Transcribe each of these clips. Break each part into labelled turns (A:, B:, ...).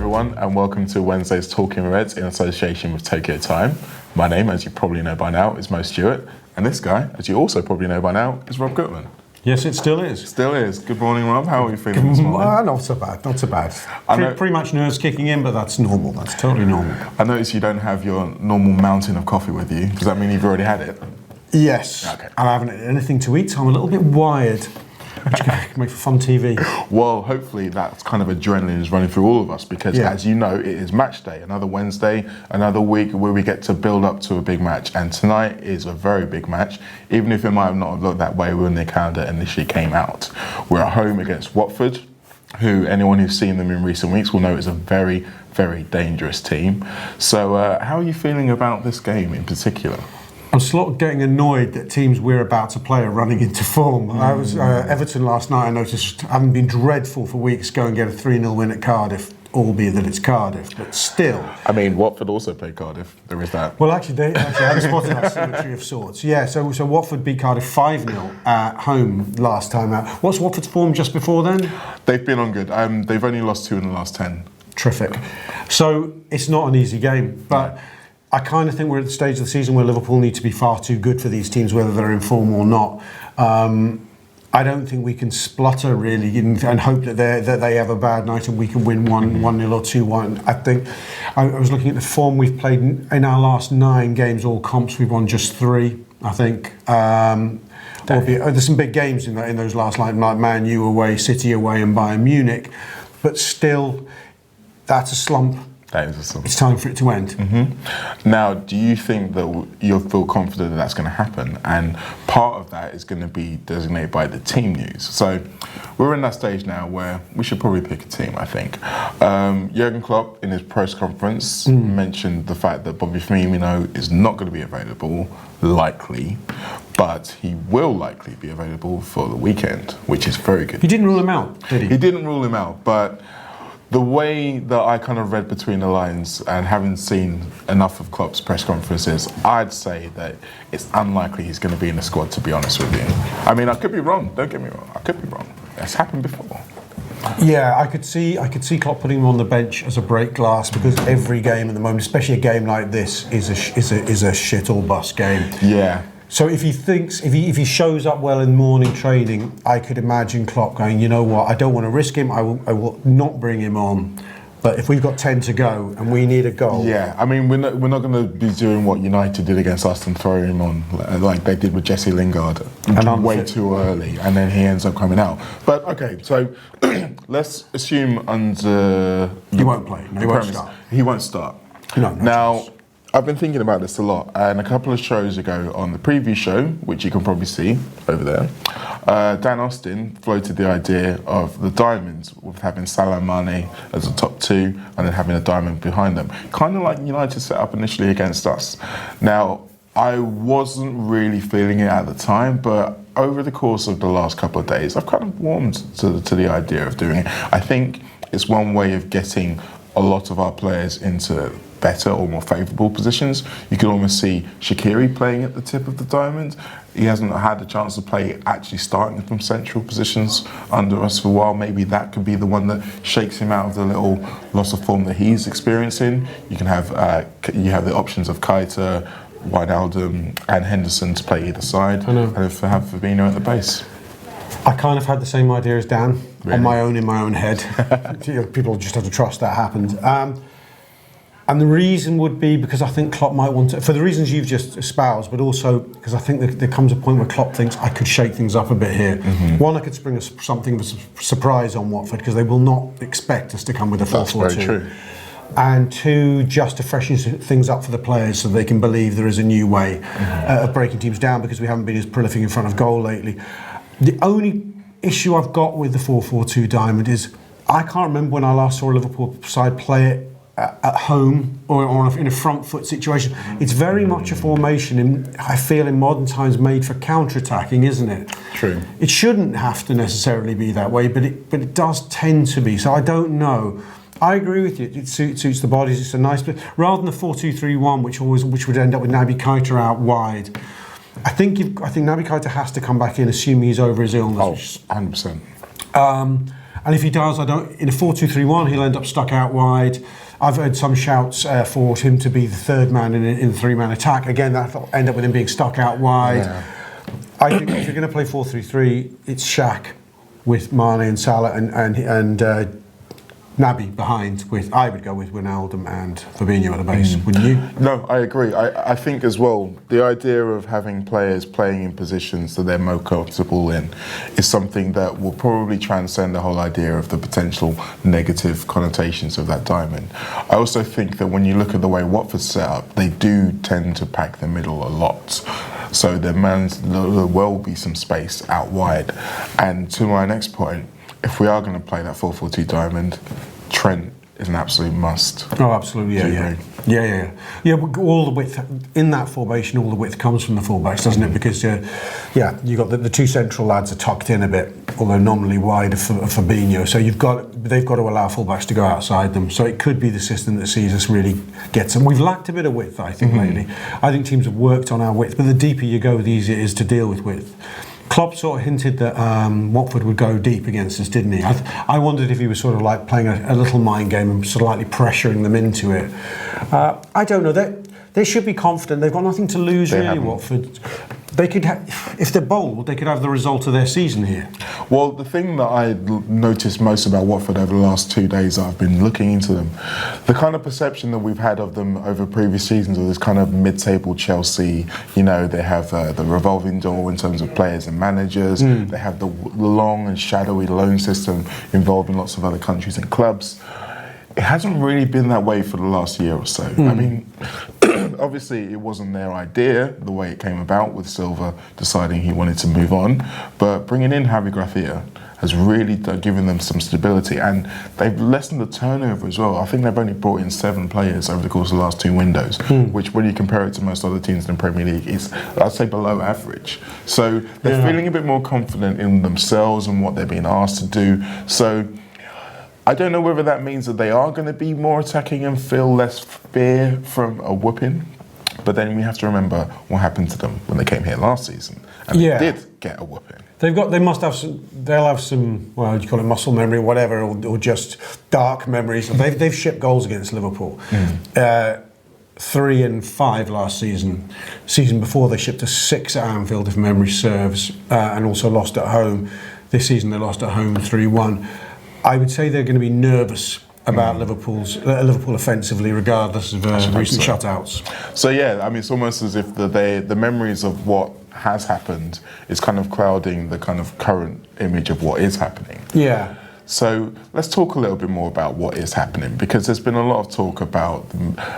A: everyone, and welcome to Wednesday's Talking Reds in association with Tokyo Time. My name, as you probably know by now, is Stewart, and this guy, as you also probably know by now, is Rob Gutmann.
B: Yes, it still is.
A: Still is. Good morning, Rob. How are you feeling this morning?
B: Not so bad, not so bad. Pretty much nerves kicking in, but that's normal. That's totally normal.
A: I notice you don't have your normal mountain of coffee with you. Does that mean you've already had it?
B: Yes.
A: Okay.
B: And I haven't had anything to eat, so I'm a little bit wired. Which can make for fun TV.
A: Well, hopefully that kind of adrenaline is running through all of us because, as you know, it is match day. Another Wednesday, another week where we get to build up to a big match. And tonight is a very big match, even if it might have not looked that way when the calendar initially came out. We're at home against Watford, who anyone who's seen them in recent weeks will know is a very, very dangerous team. So how are you feeling about this game in particular?
B: I'm sort of getting annoyed that teams we're about to play are running into form. I was Everton last night. I noticed, having been dreadful for weeks, go and get a 3-0 win at Cardiff, albeit that it's Cardiff, but still.
A: I mean, Watford also played Cardiff. There is that.
B: Well, actually, they had a spot in that symmetry of sorts. Yeah, so Watford beat Cardiff 5-0 at home last time out. What's Watford's form just before then?
A: They've been on good. They've only lost 2 in the last 10.
B: Terrific. So it's not an easy game, but I kind of think we're at the stage of the season where Liverpool need to be far too good for these teams, whether they're in form or not. I don't think we can splutter really and hope that they have a bad night and we can win 1-0 or 2-1. I think I was looking at the form we've played in our last 9 games, all comps. We've won just 3, I think. There's some big games in those last like Man U away, City away, and Bayern Munich, but still, that's a slump.
A: That is a slump.
B: It's time for it to end.
A: Mm-hmm. Now, do you think that you'll feel confident that that's going to happen? And part of that is going to be designated by the team news. So we're in that stage now where we should probably pick a team, I think. Jurgen Klopp, in his press conference, mentioned the fact that Bobby Firmino is not going to be available, likely, but he will likely be available for the weekend, which is very good.
B: He didn't rule him out, did he?
A: He didn't rule him out, but the way that I kind of read between the lines and having seen enough of Klopp's press conferences, I'd say that it's unlikely he's going to be in the squad, to be honest with you. I mean, I could be wrong. Don't get me wrong. I could be wrong. It's happened before.
B: Yeah, I could see Klopp putting him on the bench as a break glass because every game at the moment, especially a game like this, is a shit or bust game.
A: Yeah.
B: So if he shows up well in morning training, I could imagine Klopp going, you know what, I don't want to risk him, I will not bring him on. But if we've got 10 to go and we need a goal.
A: Yeah, I mean, we're not going to be doing what United did against us and throwing him on like they did with Jesse Lingard way too early, and then he ends up coming out. But okay, so let's assume under
B: he won't play. No, he won't start.
A: He won't start.
B: No
A: now,
B: chance.
A: I've been thinking about this a lot, and a couple of shows ago on the preview show, which you can probably see over there, Dan Austin floated the idea of the diamonds with having Salah and Mane as a top 2 and then having a diamond behind them. Kind of like United set up initially against us. Now, I wasn't really feeling it at the time, but over the course of the last couple of days, I've kind of warmed to the idea of doing it. I think it's one way of getting a lot of our players into better or more favourable positions. You can almost see Shaqiri playing at the tip of the diamond. He hasn't had a chance to play actually starting from central positions under us for a while. Maybe that could be the one that shakes him out of the little loss of form that he's experiencing. You can have the options of Keita, Wijnaldum and Henderson to play either side, and have Fabinho at the base.
B: I kind of had the same idea as Dan,
A: Really?
B: in my own head. People just have to trust that happened. And the reason would be because I think Klopp might want to, for the reasons you've just espoused, but also because I think there comes a point where Klopp thinks I could shake things up a bit here. One, I could spring something of a surprise on Watford because they will not expect us to come with a 4-4-2.
A: That's very true.
B: And 2, just to freshen things up for the players so they can believe there is a new way of breaking teams down because we haven't been as prolific in front of goal lately. The only issue I've got with the 4-4-2 diamond is I can't remember when I last saw a Liverpool side play it at home or in a front foot situation. It's very much a formation, I feel, in modern times made for counter-attacking, isn't it?
A: True.
B: It shouldn't have to necessarily be that way, but it does tend to be. So I don't know. I agree with you. It suits the bodies. It's a nice bit rather than the 4-2-3-1, which would end up with Naby Keita out wide. I think Naby Keita has to come back in, assuming he's over his illness.
A: Oh, 100%.
B: And if he does, in a 4-2-3-1, he'll end up stuck out wide. I've heard some shouts for him to be the third man in the three-man attack. Again, that'll end up with him being stuck out wide.
A: Yeah.
B: I think if you're going to play 4-3-3, it's Shaq with Mane and Salah and Naby behind. I would go with Wijnaldum and Fabinho at the base, wouldn't you?
A: No, I agree. I think as well, the idea of having players playing in positions that they're more comfortable in is something that will probably transcend the whole idea of the potential negative connotations of that diamond. I also think that when you look at the way Watford's set up, they do tend to pack the middle a lot. So there will be some space out wide. And to my next point, if we are going to play that 4-4-2 diamond, Trent is an absolute must.
B: Oh, absolutely, yeah. All the width in that formation, all the width comes from the fullbacks, doesn't it? Because you got the two central lads are tucked in a bit, although nominally wide for Fabinho. So they've got to allow fullbacks to go outside them. So it could be the system that sees us really get some. We've lacked a bit of width, I think, lately. I think teams have worked on our width, but the deeper you go, the easier it is to deal with width. Klopp sort of hinted that Watford would go deep against us, didn't he? I wondered if he was sort of like playing a little mind game and sort of lightly pressuring them into it. I don't know. They should be confident. They've got nothing to lose, really, Watford. They could, if they're bold, they could have the result of their season here.
A: Well, the thing that I noticed most about Watford over the last 2 days that I've been looking into them, the kind of perception that we've had of them over previous seasons of this kind of mid-table Chelsea, they have the revolving door in terms of players and managers, they have the long and shadowy loan system involving lots of other countries and clubs. It hasn't really been that way for the last year or so. I mean, obviously it wasn't their idea, the way it came about with Silva deciding he wanted to move on, but bringing in Javi Gracia has really given them some stability, and they've lessened the turnover as well. I think they've only brought in 7 players over the course of the last 2 windows, which when you compare it to most other teams in the Premier League is, I'd say, below average. So they're feeling a bit more confident in themselves and what they're being asked to do. So I don't know whether that means that they are going to be more attacking and feel less fear from a whooping, but then we have to remember what happened to them when they came here last season, and they did get a whooping.
B: They'll have some, well, you call it muscle memory, whatever, or just dark memories. They've shipped goals against Liverpool. 3 and 5 last season. Season before they shipped a 6 at Anfield, if memory serves, and also lost at home. This season they lost at home 3-1. I would say they're going to be nervous about Liverpool offensively, regardless of recent shutouts. So
A: it's almost as if the memories of what has happened is kind of clouding the kind of current image of what is happening.
B: Yeah.
A: So let's talk a little bit more about what is happening, because there's been a lot of talk about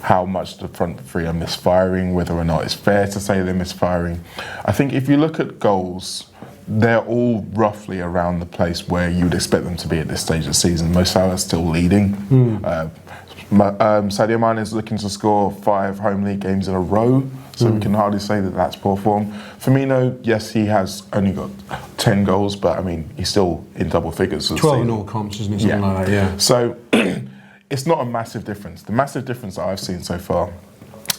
A: how much the front three are misfiring, whether or not it's fair to say they're misfiring. I think if you look at goals, they're all roughly around the place where you would expect them to be at this stage of the season. Mo Salah's still leading. Sadio Mane is looking to score 5 home league games in a row, so we can hardly say that that's poor form. Firmino, yes, he has only got 10 goals, but I mean, he's still in double figures.
B: 12 in all comps, isn't it? Something like that, yeah.
A: So it's not a massive difference. The massive difference that I've seen so far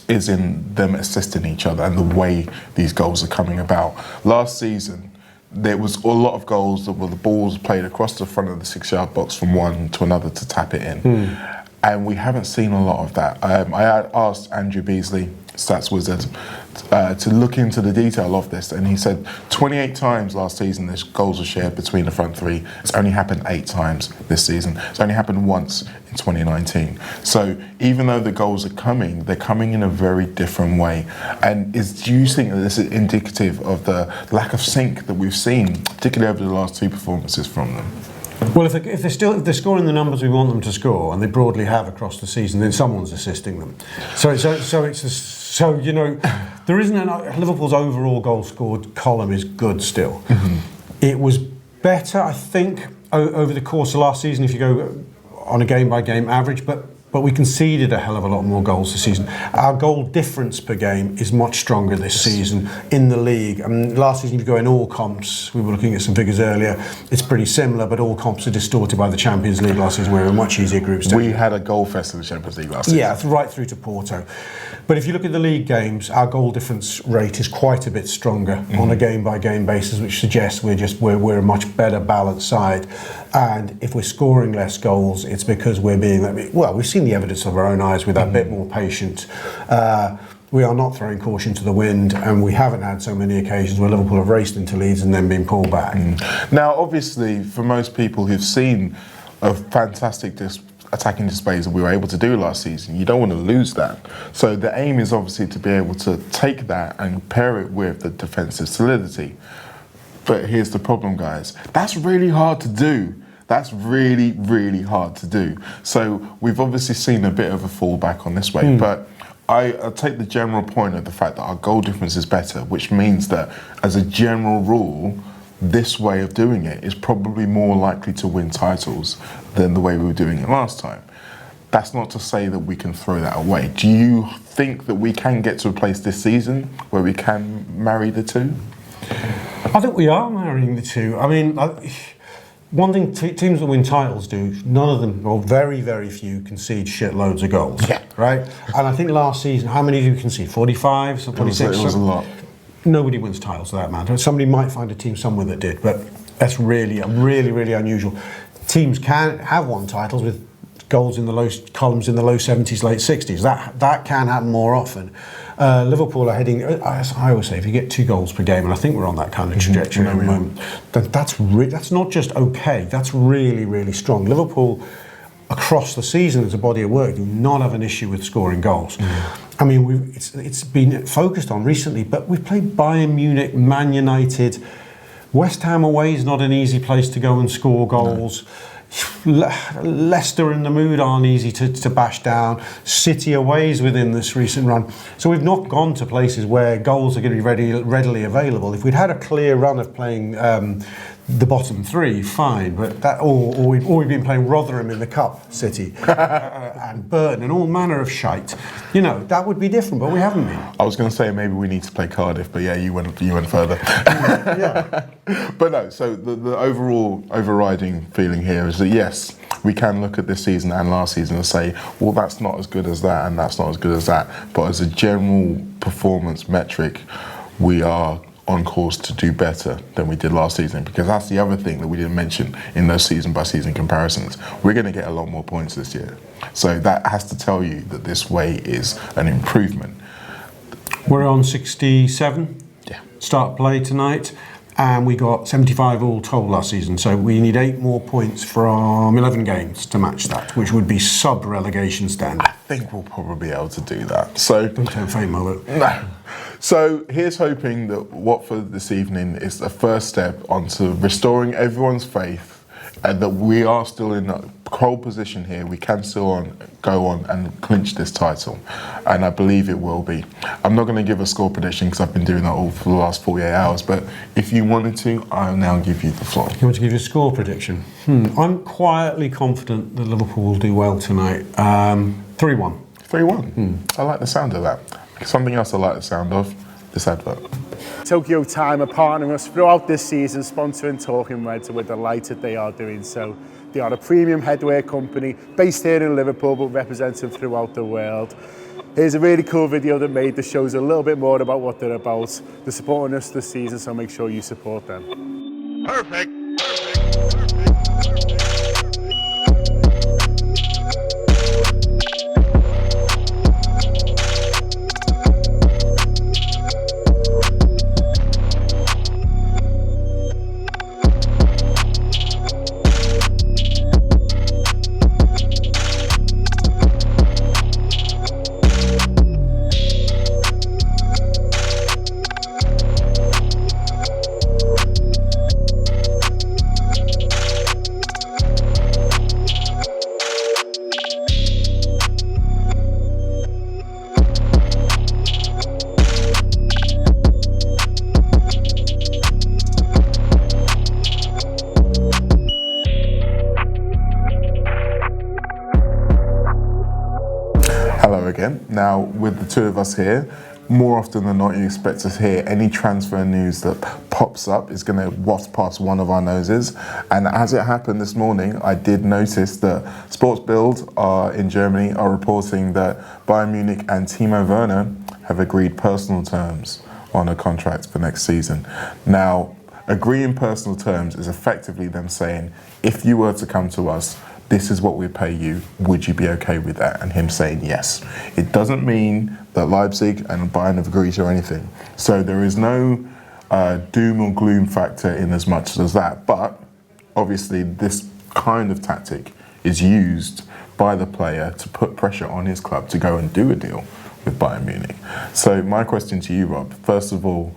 A: is in them assisting each other and the way these goals are coming about. Last season, there was a lot of goals where the balls played across the front of the 6-yard box from one to another to tap it in. And we haven't seen a lot of that. I asked Andrew Beasley, Stats Wizard, to look into the detail of this, and he said 28 times last season this goals were shared between the front three. It's only happened 8 times this season. It's only happened once in 2019. So even though the goals are coming, they're coming in a very different way. And do you think that this is indicative of the lack of sync that we've seen, particularly over the last 2 performances from them?
B: Well, if they're scoring the numbers we want them to score, and they broadly have across the season, then someone's assisting them. So you know, there isn't Liverpool's overall goal scored column is good still. It was better, I think, over the course of last season if you go on a game by game average, but but we conceded a hell of a lot more goals this season. Our goal difference per game is much stronger this season in the league. I mean, last season, if you go in all comps, we were looking at some figures earlier, it's pretty similar, but all comps are distorted by the Champions League last season. We were a much easier group stage.
A: We had a goal fest in the Champions League last season.
B: Yeah, right through to Porto. But if you look at the league games, our goal difference rate is quite a bit stronger on a game-by-game basis, which suggests we're a much better balanced side. And if we're scoring less goals, it's because we're being, well, we've seen the evidence of our own eyes with a bit more patient. We are not throwing caution to the wind, and we haven't had so many occasions where Liverpool have raced into leads and then been pulled back.
A: Now, obviously, for most people who've seen a fantastic attacking displays that we were able to do last season, you don't want to lose that. So the aim is obviously to be able to take that and pair it with the defensive solidity. But here's the problem, guys. That's really hard to do. That's really, really hard to do. So we've obviously seen a bit of a fallback on this way, but I take the general point of the fact that our goal difference is better, which means that as a general rule, this way of doing it is probably more likely to win titles than the way we were doing it last time. That's not to say that we can throw that away. Do you think that we can get to a place this season where we can marry the two?
B: I think we are marrying the two. I mean, one thing teams that win titles do, none of them, or very, very few, concede shitloads of goals.
A: Yeah.
B: Right? And I think last season, how many did you concede? 45? 46?
A: It was a lot.
B: Nobody wins titles for that matter. Somebody might find a team somewhere that did, but that's really unusual. Teams can have won titles with goals in the low columns in the low 70s, late 60s. That can happen more often. Liverpool are heading, as I always say, if you get 2 goals per game, and I think we're on that kind of trajectory at the moment, then that's not just okay, that's really, really strong. Liverpool, across the season as a body of work, do not have an issue with scoring goals. I mean, it's been focused on recently, but we've played Bayern Munich, Man United. West Ham away is not an easy place to go and score goals. No. Leicester in the mood aren't easy to bash down. City away is within this recent run. So we've not gone to places where goals are going to be readily available. If we'd had a clear run of playing the bottom 3, fine, but that or we've been playing Rotherham in the Cup, City, and Burton and all manner of shite. You know, that would be different, but we haven't been.
A: I was going to say maybe we need to play Cardiff, but yeah, you went further.
B: Yeah.
A: But no, so the overall overriding feeling here is that yes, we can look at this season and last season and say, well, that's not as good as that and that's not as good as that. But as a general performance metric, we are on course to do better than we did last season, because that's the other thing that we didn't mention in those season by season comparisons. We're going to get a lot more points this year. So that has to tell you that this way is an improvement.
B: We're on 67.
A: Yeah.
B: Start play tonight. And we got 75 all told last season, so we need 8 more points from 11 games to match that, which would be sub-relegation standard.
A: I think we'll probably be able to do that. So
B: don't turn fame over.
A: No. So here's hoping that Watford this evening is the first step onto restoring everyone's faith and that we are still in a pole position here. We can still go on and clinch this title, and I believe it will be. I'm not going to give a score prediction because I've been doing that all for the last 48 hours, but if you wanted to, I'll now give you the floor.
B: You want to give you a score prediction? I'm quietly confident that Liverpool will do well tonight. 3-1.
A: 3-1. I like the sound of that. Something else I like the sound of, this advert.
C: Tokyo Time are partnering us throughout this season, sponsoring Talking Reds, and we're delighted they are doing so. They are a premium headwear company based here in Liverpool but represented throughout the world. Here's a really cool video that made the shows a little bit more about what they're about. They're supporting us this season, so make sure you support them.
D: Perfect.
A: brilliant. Now, with the two of us here, more often than not, you expect to hear any transfer news that pops up is going to waft past one of our noses. And as it happened this morning, I did notice that Sports Bild in Germany are reporting that Bayern Munich and Timo Werner have agreed personal terms on a contract for next season. Now, agreeing personal terms is effectively them saying, if you were to come to us, this is what we pay you, would you be okay with that? And him saying yes. It doesn't mean that Leipzig and Bayern have agreed or anything. So there is no doom or gloom factor in as much as that. But obviously this kind of tactic is used by the player to put pressure on his club to go and do a deal with Bayern Munich. So my question to you, Rob, first of all,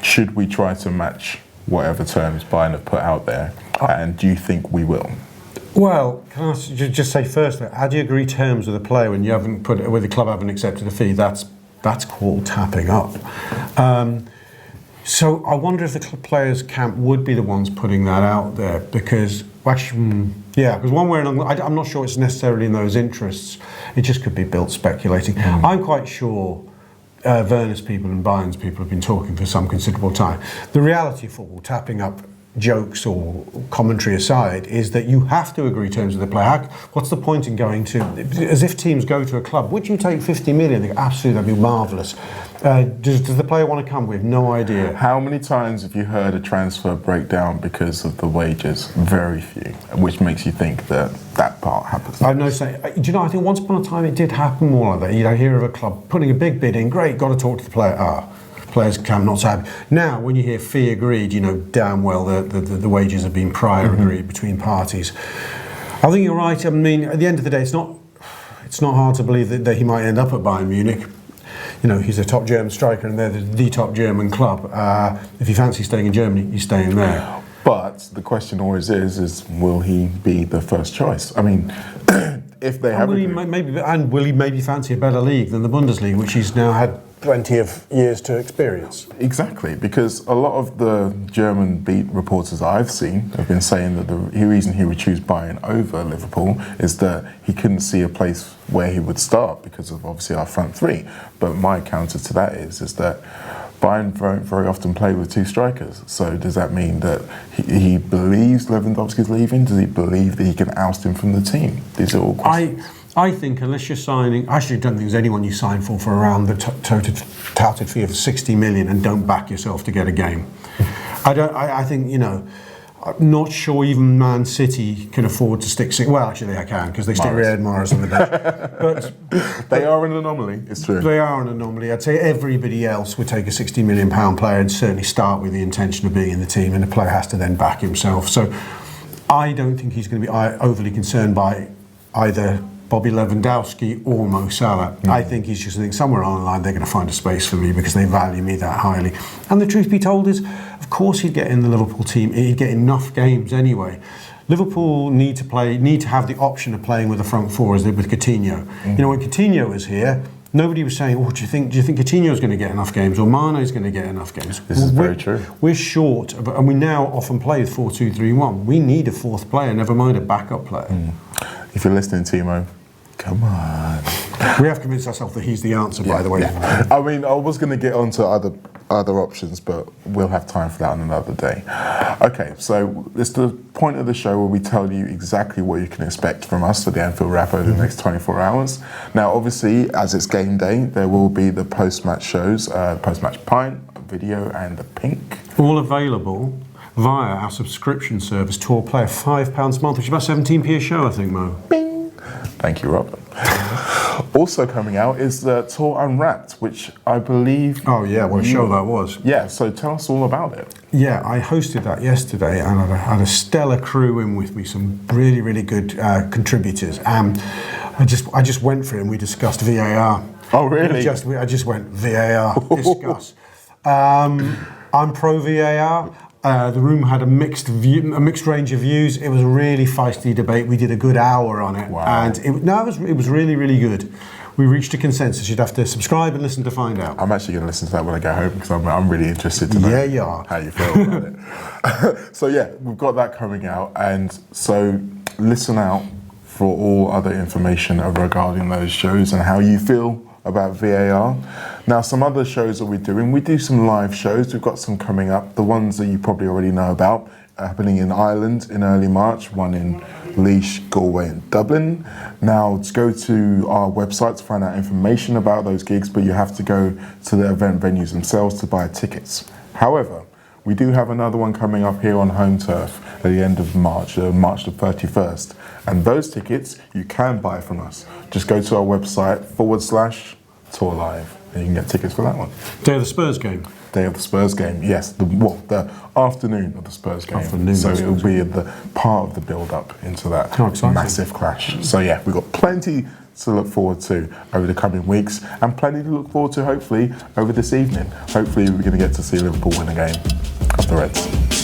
A: should we try to match whatever terms Bayern have put out there? And do you think we will?
B: Well, can I just say first, how do you agree terms with a player when you haven't put it, with the club haven't accepted a fee? That's called tapping up. So I wonder if the players' camp would be the ones putting that out there, because because one way or another, I'm not sure it's necessarily in those interests. It just could be built speculating. I'm quite sure Werner's people and Bayern's people have been talking for some considerable time. The reality of football, tapping up jokes or commentary aside, is that you have to agree terms with the player. What's the point in going to, as if teams go to a club, would you take 50 million? They go, absolutely, that'd be marvellous. Does the player want to come? We have no idea.
A: How many times have you heard a transfer break down because of the wages? Very few, which makes you think that that part happens.
B: I know. Do you know, I think once upon a time it did happen more like that. You know, hear of a club putting a big bid in, great, got to talk to the player. Players camp not so happy. Now, when you hear fee agreed, you know damn well the wages have been prior agreed between parties. I think you're right. I mean, at the end of the day, it's not hard to believe that he might end up at Bayern Munich. You know, he's a top German striker, and they're the top German club. If you fancy staying in Germany, he's staying there.
A: But the question always is will he be the first choice? I mean, if they have,
B: will he maybe fancy a better league than the Bundesliga, which he's now had plenty of years to experience?
A: Exactly, because a lot of the German beat reporters I've seen have been saying that the reason he would choose Bayern over Liverpool is that he couldn't see a place where he would start because of obviously our front three. But my counter to that is that Bayern very often play with two strikers. So does that mean that he believes Lewandowski's leaving? Does he believe that he can oust him from the team? These are all questions.
B: I think unless you're signing, I actually don't think there's anyone you sign for around the touted fee of 60 million and don't back yourself to get a game. I think, you know, I'm not sure even Man City can afford to stick. Well, actually they can, because they stick Riyad Mahrez on the bench. But
A: they are an anomaly. It's true.
B: They are an anomaly. I'd say everybody else would take a £60 million player and certainly start with the intention of being in the team, and the player has to then back himself. So I don't think he's going to be overly concerned by either Bobby Lewandowski or Mo Salah. I think he's just thinking somewhere along the line they're going to find a space for me because they value me that highly. And the truth be told is, of course he'd get in the Liverpool team. He'd get enough games anyway. Liverpool need to have the option of playing with a front four as they did with Coutinho. You know, when Coutinho was here, nobody was saying, "Oh, do you think Coutinho's going to get enough games or Mane's going to get enough games?"
A: This is very true.
B: We're short, and we now often play with 4-2-3-1. We need a fourth player, never mind a backup player.
A: If you're listening, Timo, come on.
B: We have convinced ourselves that he's the answer, by the way.
A: Yeah. I mean, I was going to get onto other options, but we'll have time for that on another day. Okay, so it's the point of the show where we tell you exactly what you can expect from us for the Anfield wrap over the next 24 hours. Now, obviously, as it's game day, there will be the post-match shows, post-match pint, video, and the pink.
B: All available via our subscription service, Tour Player, £5 a month, which is about 17p a show, I think, Mo.
A: Bing! Thank you, Rob. Also coming out is the Tour Unwrapped, which I believe...
B: Oh yeah, what a show that was.
A: Yeah, so tell us all about it.
B: Yeah, I hosted that yesterday, and I had a stellar crew in with me, some really, really good contributors. I just went for it and we discussed VAR.
A: Oh really?
B: I just went VAR, discuss. I'm pro VAR. The room had a mixed range of views. It was a really feisty debate. We did a good hour on it.
A: Wow.
B: And it was really, really good. We reached a consensus. You'd have to subscribe and listen to find out.
A: I'm actually going to listen to that when I go home because I'm really interested to know
B: you are.
A: How you feel about it. So yeah, we've got that coming out, and so listen out for all other information regarding those shows and how you feel about VAR. Now, some other shows that we're doing, we do some live shows. We've got some coming up. The ones that you probably already know about happening in Ireland in early March, one in Laois, Galway and Dublin. Now, to go to our website to find out information about those gigs, but you have to go to the event venues themselves to buy tickets. However, we do have another one coming up here on home turf at the end of March, March the 31st. And those tickets you can buy from us. Just go to our website /Tour Live and you can get tickets for that one.
B: Day of the Spurs game.
A: Day of the Spurs game, yes. The afternoon of the Spurs game.
B: Afternoon
A: so
B: of the
A: it'll
B: Spurs
A: be the part of the build-up into that
B: How exciting.
A: massive clash. So yeah, we've got plenty to look forward to over the coming weeks and plenty to look forward to hopefully over this evening. Hopefully we're going to get to see Liverpool win a game of the Reds.